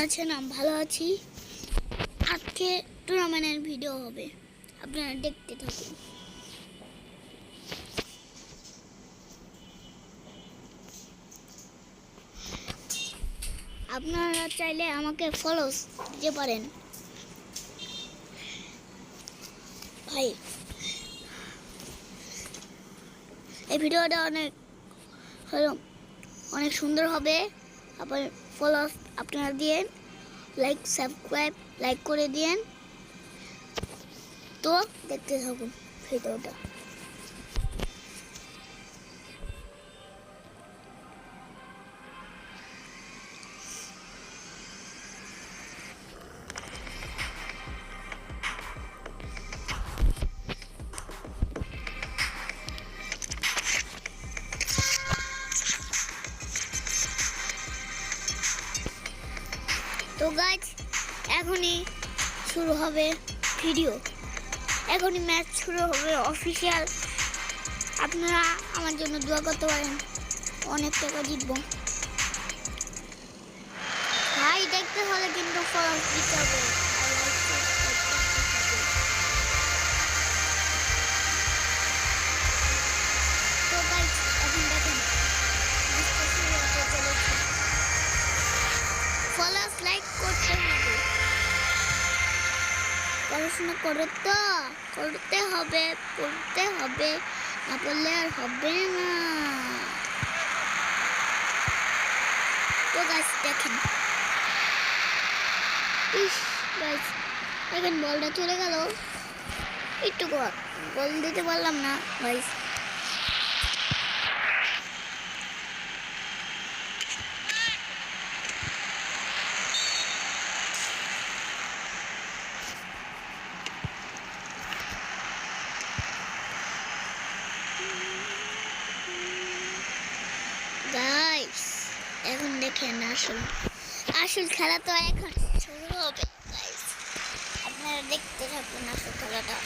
আছেন? আমি ভালো আছি। আজকে টুর্নামেন্টের ভিডিও হবে, আপনারা দেখতে থাকুন। আপনারা চাইলে আমাকে ফলো দিতে পারেন। ভাই, এই ভিডিওটা অনেক সুন্দর হবে। আবার ফলো আপনারা দিয়েন, সাবস্ক্রাইব করে দিয়েন। তো দেখতে থাকুন ভিডিওটা। তো গাইজ, এখনই শুরু হবে ভিডিও, এখনই ম্যাচ শুরু হবে অফিসিয়াল। আপনারা আমার জন্য দোয়া করতে পারেন, অনেক টাকা জিতবো। ভাই, দেখতে হলে কিন্তু ফলো দিতে হবে। তো গাইজ, এখন দেখেন ফলো লাইক করতে হবে। পড়াশোনা করতে হবে, পড়তে হবে, না পড়লে আর হবে না। তো গাইস দেখেন, দেখেন বলটা চলে গেল, একটু গোল দিতে পারলাম না গাইস। গাইস, এখন দেখেন আসল খেলা তো এখন শুরু হবে গাইস। আপনারা দেখতে থাকুন আসল খেলাটা।